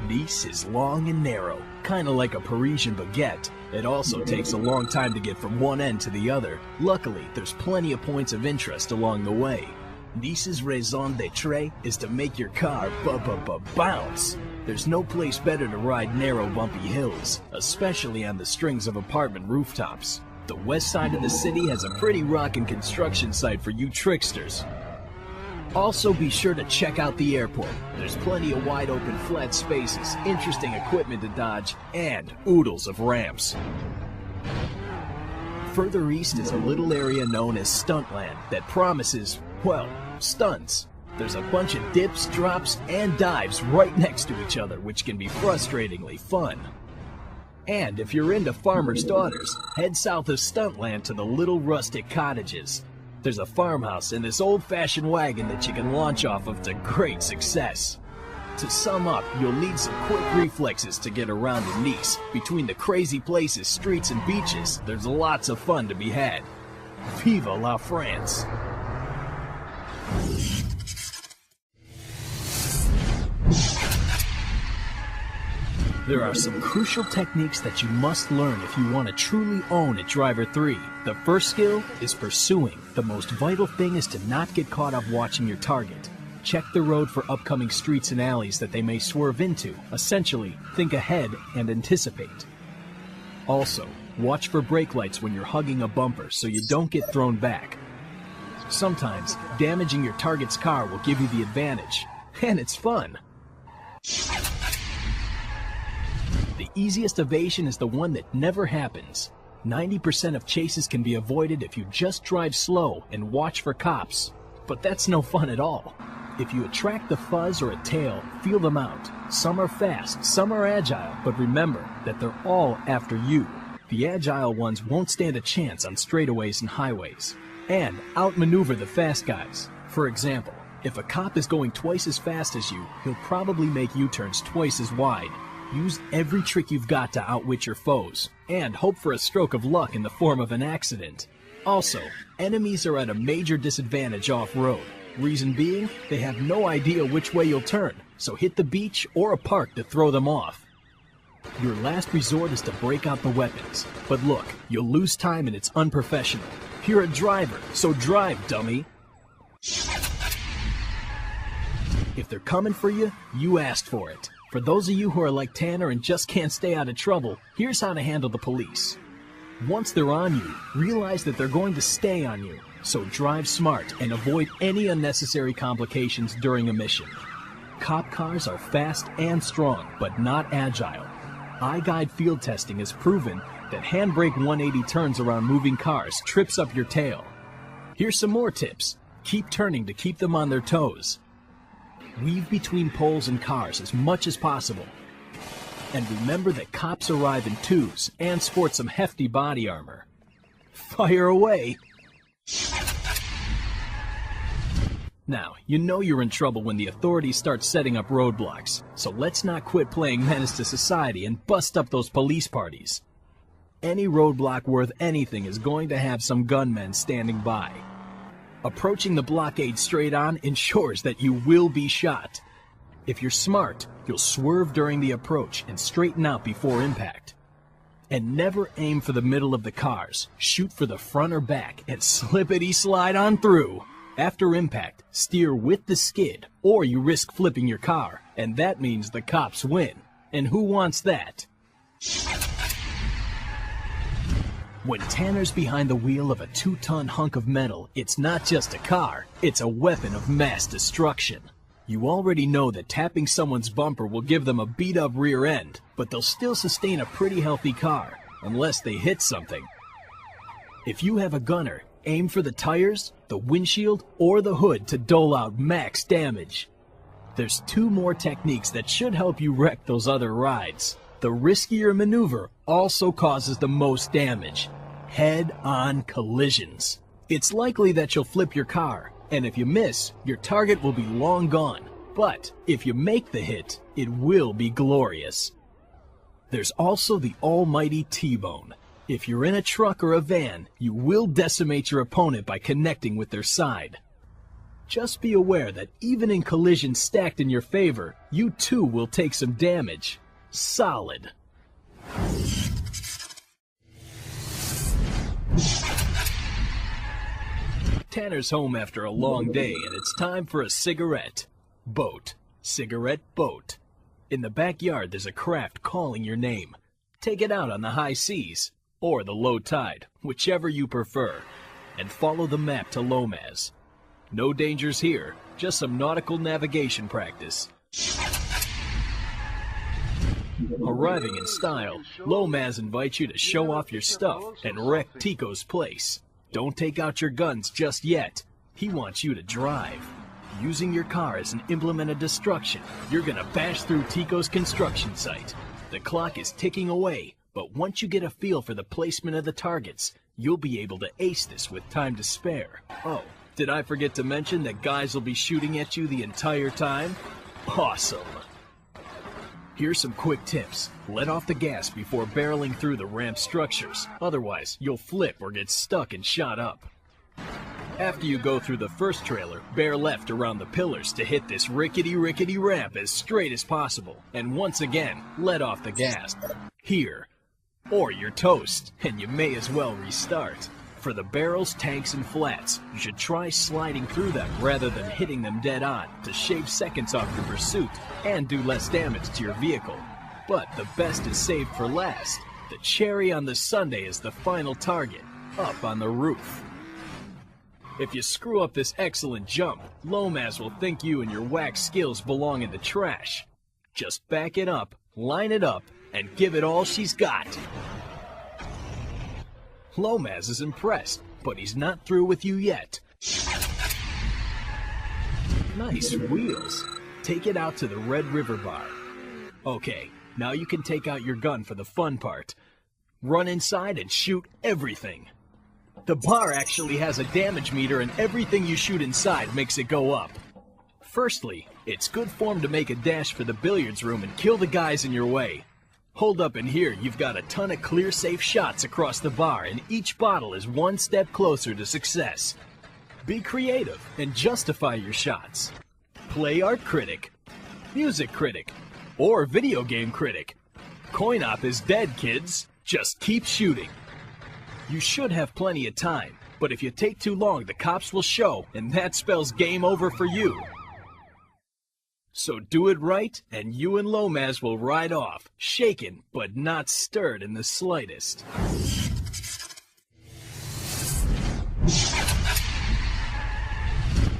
Nice is long and narrow, kinda like a Parisian baguette. It also takes a long time to get from one end to the other. Luckily, there's plenty of points of interest along the way. Nice's raison d'etre is to make your car bounce. There's no place better to ride narrow, bumpy hills, especially on the strings of apartment rooftops. The west side of the city has a pretty rockin' construction site for you tricksters. Also be sure to check out the airport. There's plenty of wide open flat spaces, interesting equipment to dodge, and oodles of ramps. Further east is a little area known as Stuntland that promises, well, stunts. There's a bunch of dips, drops, and dives right next to each other, which can be frustratingly fun. And if you're into farmers' daughters, head south of Stuntland to the little rustic cottages. There's a farmhouse and this old-fashioned wagon that you can launch off of to great success. To sum up, you'll need some quick reflexes to get around in Nice. Between the crazy places, streets, and beaches, there's lots of fun to be had. Vive la France! There are some crucial techniques that you must learn if you want to truly own a Driv3r. The first skill is pursuing. The most vital thing is to not get caught up watching your target. Check the road for upcoming streets and alleys that they may swerve into. Essentially, think ahead and anticipate. Also, watch for brake lights when you're hugging a bumper so you don't get thrown back. Sometimes, damaging your target's car will give you the advantage, and it's fun. The easiest evasion is the one that never happens. 90% of chases can be avoided if you just drive slow and watch for cops. But that's no fun at all. If you attract the fuzz or a tail, feel them out. Some are fast, some are agile, but remember that they're all after you. The agile ones won't stand a chance on straightaways and highways. And outmaneuver the fast guys. For example, if a cop is going twice as fast as you, he'll probably make U-turns twice as wide. Use every trick you've got to outwit your foes, and hope for a stroke of luck in the form of an accident. Also, enemies are at a major disadvantage off-road. Reason being, they have no idea which way you'll turn, so hit the beach or a park to throw them off. Your last resort is to break out the weapons. But look, you'll lose time and it's unprofessional. You're a driver, so drive, dummy. If they're coming for you, you asked for it. For those of you who are like Tanner and just can't stay out of trouble, here's how to handle the police. Once they're on you, realize that they're going to stay on you, so drive smart and avoid any unnecessary complications during a mission. Cop cars are fast and strong, but not agile. Iguide field testing has proven that handbrake 180 turns around moving cars trips up your tail. Here's some more tips. Keep turning to keep them on their toes. Weave between poles and cars as much as possible. And remember that cops arrive in twos and sport some hefty body armor. Fire away! Now, you know you're in trouble when the authorities start setting up roadblocks, so let's not quit playing menace to society and bust up those police parties. Any roadblock worth anything is going to have some gunmen standing by. Approaching the blockade straight on ensures that you will be shot. If you're smart, you'll swerve during the approach and straighten out before impact. And never aim for the middle of the cars. Shoot for the front or back and slippity slide on through. After impact, steer with the skid, or you risk flipping your car, and that means the cops win. And who wants that? When Tanner's behind the wheel of a 2-ton hunk of metal, it's not just a car, it's a weapon of mass destruction. You already know that tapping someone's bumper will give them a beat-up rear end, but they'll still sustain a pretty healthy car, unless they hit something. If you have a gunner, aim for the tires, the windshield, or the hood to dole out max damage. There's 2 more techniques that should help you wreck those other rides. The riskier maneuver also causes the most damage. Head-on collisions. It's likely that you'll flip your car, and if you miss, your target will be long gone. But if you make the hit, it will be glorious. There's also the almighty T-bone. If you're in a truck or a van, you will decimate your opponent by connecting with their side. Just be aware that even in collisions stacked in your favor, you too will take some damage. Solid. Tanner's home after a long day, and it's time for a cigarette. Boat. Cigarette boat. In the backyard, there's a craft calling your name. Take it out on the high seas, or the low tide, whichever you prefer, and follow the map to Lomaz. No dangers here, just some nautical navigation practice. Arriving in style, Lomaz invites you to show off your stuff and wreck Tico's place. Don't take out your guns just yet. He wants you to drive. Using your car as an implement of destruction, you're gonna bash through Tico's construction site. The clock is ticking away, but once you get a feel for the placement of the targets, you'll be able to ace this with time to spare. Oh, did I forget to mention that guys will be shooting at you the entire time? Awesome! Here's some quick tips. Let off the gas before barreling through the ramp structures. Otherwise, you'll flip or get stuck and shot up. After you go through the first trailer, bear left around the pillars to hit this rickety ramp as straight as possible. And once again, let off the gas. Here. Or you're toast, and you may as well restart. For the barrels, tanks, and flats, you should try sliding through them rather than hitting them dead on to shave seconds off your pursuit and do less damage to your vehicle. But the best is saved for last. The cherry on the sundae is the final target, up on the roof. If you screw up this excellent jump, Lomaz will think you and your whack skills belong in the trash. Just back it up, line it up, and give it all she's got. Lomaz is impressed, but he's not through with you yet. Nice wheels. Take it out to the Red River bar. Okay, now you can take out your gun for the fun part. Run inside and shoot everything. The bar actually has a damage meter, and everything you shoot inside makes it go up. Firstly, it's good form to make a dash for the billiards room and kill the guys in your way. Hold up in here, you've got a ton of clear safe shots across the bar, and each bottle is one step closer to success. Be creative and justify your shots. Play art critic, music critic, or video game critic. Coin op is dead, kids. Just keep shooting. You should have plenty of time, but if you take too long, the cops will show, and that spells game over for you. So do it right, and you and Lomaz will ride off, shaken but not stirred in the slightest.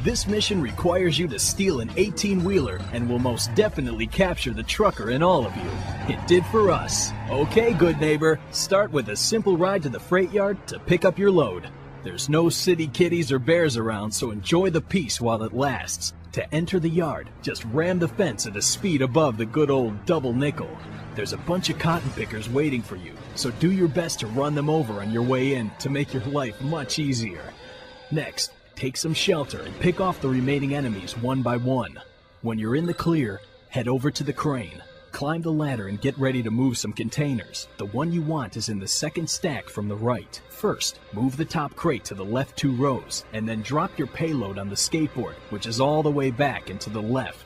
This mission requires you to steal an 18-wheeler and will most definitely capture the trucker in all of you. It did for us. Okay, good neighbor, start with a simple ride to the freight yard to pick up your load. There's no city kitties or bears around, so enjoy the peace while it lasts. To enter the yard, just ram the fence at a speed above the good old double nickel. There's a bunch of cotton pickers waiting for you, so do your best to run them over on your way in to make your life much easier. Next, take some shelter and pick off the remaining enemies one by one. When you're in the clear, head over to the crane. Climb the ladder and get ready to move some containers. The one you want is in the second stack from the right. First, move the top crate to the left 2 rows, and then drop your payload on the skateboard, which is all the way back and to the left.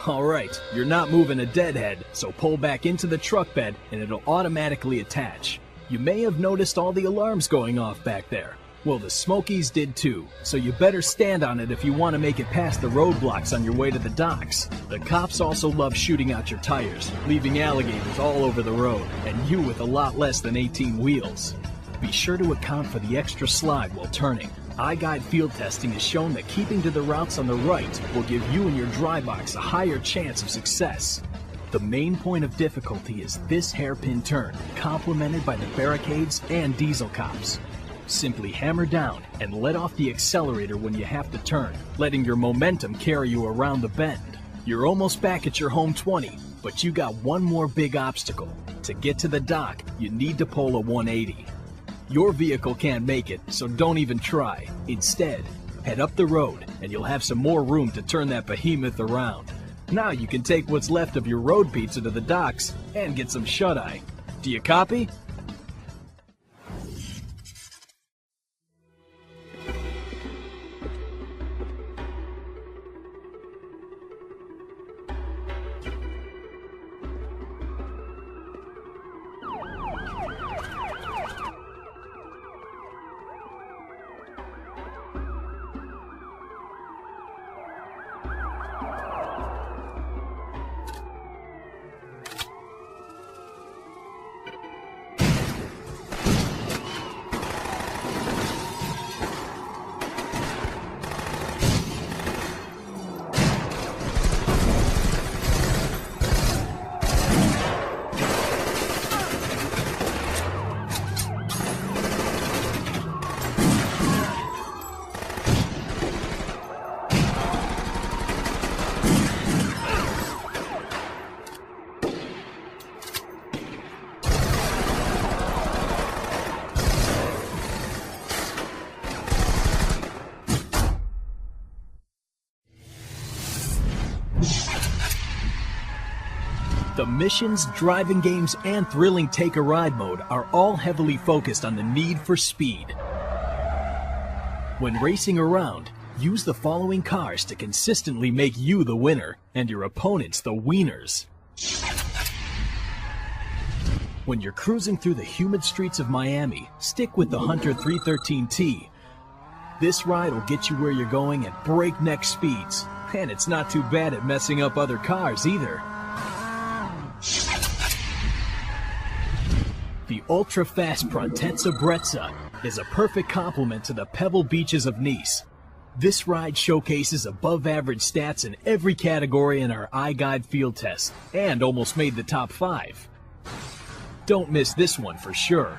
Alright, you're not moving a deadhead, so pull back into the truck bed and it'll automatically attach. You may have noticed all the alarms going off back there. Well, the Smokies did too, so you better stand on it if you want to make it past the roadblocks on your way to the docks. The cops also love shooting out your tires, leaving alligators all over the road, and you with a lot less than 18 wheels. Be sure to account for the extra slide while turning. iGuide field testing has shown that keeping to the routes on the right will give you and your dry box a higher chance of success. The main point of difficulty is this hairpin turn, complemented by the barricades and diesel cops. Simply hammer down and let off the accelerator when you have to turn, letting your momentum carry you around the bend. You're almost back at your home 20, but you got one more big obstacle. To get to the dock, you need to pull a 180. Your vehicle can't make it, so don't even try. Instead, head up the road and you'll have some more room to turn that behemoth around. Now you can take what's left of your road pizza to the docks and get some shut-eye. Do you copy? The missions, driving games, and thrilling take-a-ride mode are all heavily focused on the need for speed. When racing around, use the following cars to consistently make you the winner and your opponents the wieners. When you're cruising through the humid streets of Miami, stick with the Hunter 313T. This ride will get you where you're going at breakneck speeds, and it's not too bad at messing up other cars either. The ultra-fast Prontezza Brezza is a perfect complement to the pebble beaches of Nice. This ride showcases above-average stats in every category in our iGuide field test, and almost made the top 5. Don't miss this one for sure.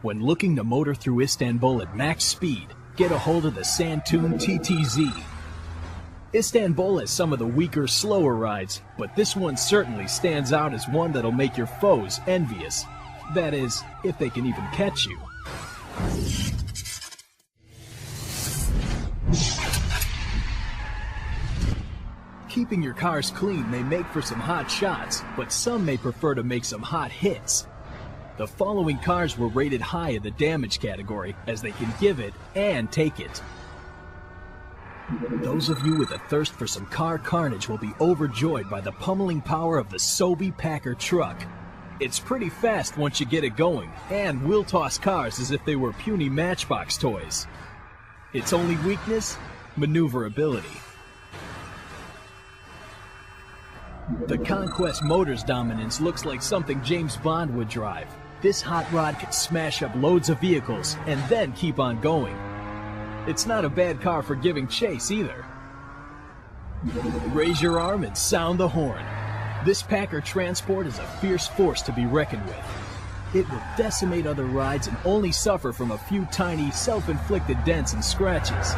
When looking to motor through Istanbul at max speed, get a hold of the Santoon TTZ. Istanbul has some of the weaker, slower rides, but this one certainly stands out as one that'll make your foes envious. That is, if they can even catch you. Keeping your cars clean may make for some hot shots, but some may prefer to make some hot hits. The following cars were rated high in the damage category, as they can give it and take it. Those of you with a thirst for some car carnage will be overjoyed by the pummeling power of the Sobe Packer truck. It's pretty fast once you get it going, and will toss cars as if they were puny Matchbox toys. Its only weakness? Maneuverability. The Conquest Motors dominance looks like something James Bond would drive. This hot rod can smash up loads of vehicles and then keep on going. It's not a bad car for giving chase either. Raise your arm and sound the horn. This Packer transport is a fierce force to be reckoned with. It will decimate other rides and only suffer from a few tiny, self-inflicted dents and scratches.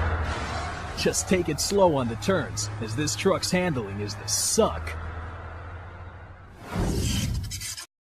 Just take it slow on the turns, as this truck's handling is the suck.